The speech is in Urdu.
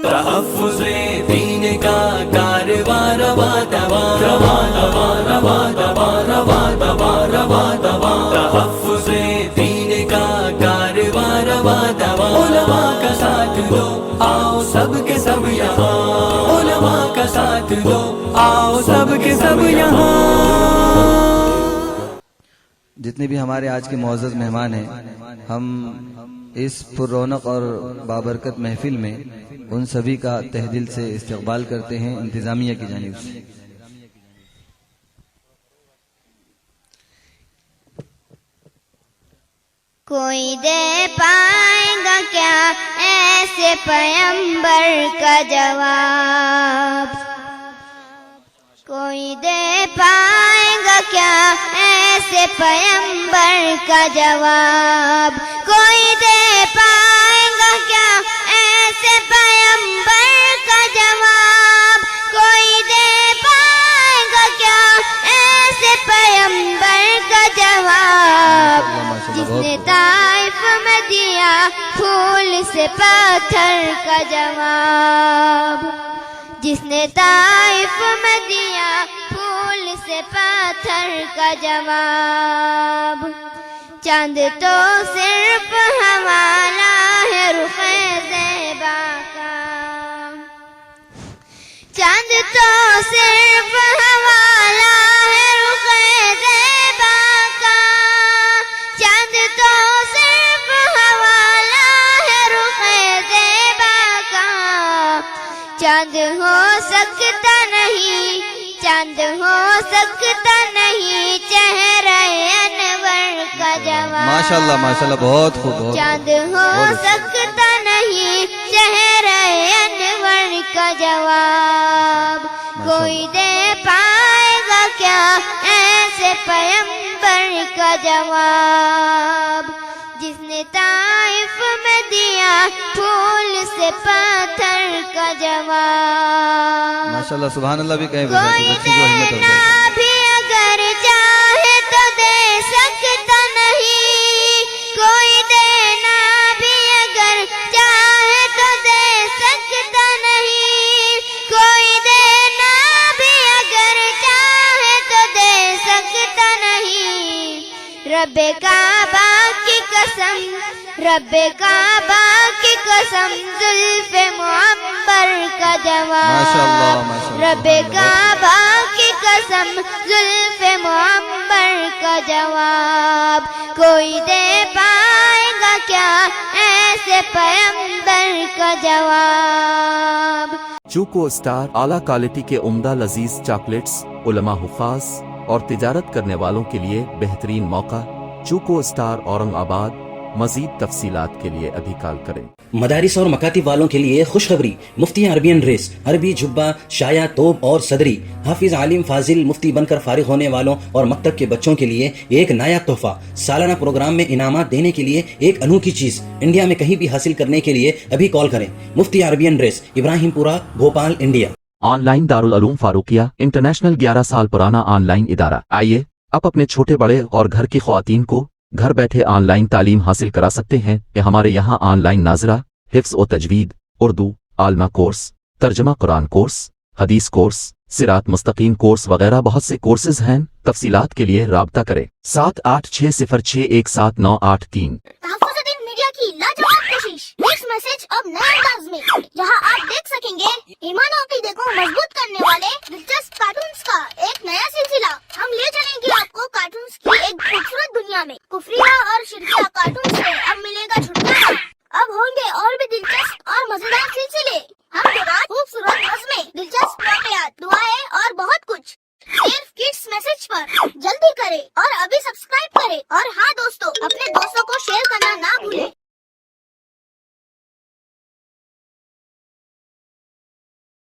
تحفظ دین کا کارواں رواں رواں رواں رواں رواں رواں رواں رواں رواں رواں تحفظ دین کا کارواں رواں رواں علماء کا ساتھ دو آؤ سب کے سب یہاں علماء کا ساتھ دو آؤ سب کے سب یہاں. جتنے بھی ہمارے آج کے معزز مہمان ہیں ہم اس پر رونق اور بابرکت محفل میں ان سبھی کا تہ دل سے استقبال کرتے ہیں انتظامیہ کی جانب سے. کوئی دے پائے گا کیا ایسے پیمبر کا جواب, کوئی دے پائے گا کیا ایسے پیمبر کا جواب, کوئی دے پائے گا کیا ایسے پیمبر کا جواب, کوئی دے پائے گا کیا ایسے پیمبر کا جواب, جس نے طائف میں دیا پھول سے پتھر کا جواب, جس نے طائف میں دیا پھول سے پتھر کا جواب. چاند تو صرف ہمارا ہے رخ زیبا کا, چاند تو صرف ہمارا ہے رخ زیبا کا, چاند تو صرف ہمارا ہے رخ زیبا کا. چاند ہو سکتا نہیں, چاند ہو سکتا نہیں چہرہ انور کا جواب, ماشاءاللہ ماشاءاللہ بہت خوب, بہت چاند ہو سکتا نہیں چہرہ انور کا جواب. کوئی دے پائے گا کیا ایسے پیمبر کا جواب, جس نے طائف میں دیا پھول سے پتھر کا جواب. ماشاءاللہ سبحان اللہ بھی کہیں کوئی دینا بھی اگر چاہے تو دے سکتا نہیں, کوئی دینا بھی اگر چاہے تو دے سکتا نہیں, کوئی دینا بھی اگر چاہے تو دے سکتا نہیں. رب کعبہ کی قسم, رب کعبہ کی قسم زلف معمر کا جواب, رب کعبہ کی قسم زلف معمر کا جواب. کوئی دے پائے گا کیا ایسے پیمبر کا جواب. چوکو اسٹار اعلیٰ کوالٹی کے عمدہ لذیذ چاکلیٹس علماء حفاظ اور تجارت کرنے والوں کے لیے بہترین موقع. چوکو اسٹار اورنگ آباد. مزید تفصیلات کے لیے ابھی کال کریں. مدارس اور مکاتب والوں کے لیے خوشخبری, مفتی عربین ڈریس, عربی جبہ, شایا, توب اور صدری, حافظ عالم فاضل مفتی بن کر فارغ ہونے والوں اور مکتب کے بچوں کے لیے ایک نایاب تحفہ. سالانہ پروگرام میں انعامات دینے کے لیے ایک انوکھی چیز انڈیا میں کہیں بھی حاصل کرنے کے لیے ابھی کال کریں. مفتی عربین ڈریس, ابراہیم پورہ, Bhopal, India. On line Darul Uloom Farooqia international 11 سال پرانا آن لائن ادارہ. آئیے اب اپنے چھوٹے بڑے اور گھر کی خواتین کو گھر بیٹھے آن لائن تعلیم حاصل کرا سکتے ہیں کہ ہمارے یہاں آن لائن ناظرہ, حفظ و تجوید, اردو, عالمہ کورس, ترجمہ قرآن کورس, حدیث کورس, صراط مستقیم کورس وغیرہ بہت سے کورسز ہیں. تفصیلات کے لیے رابطہ کریں 7860617983. تحفظ دین میڈیا کی لاجواب کوشش, نیکسٹ میسج اب نئے انداز میں, جہاں آپ دیکھ سکیں گے ایمان و عقیدے کو مضبوط کرنے والے دلچسپ کارٹونز کا ایک نیا سلسلہ. ہم لے چلیں گے آپ کو کارٹونز کی ایک خوبصورت دنیا میں. کفریہ اور شرکیہ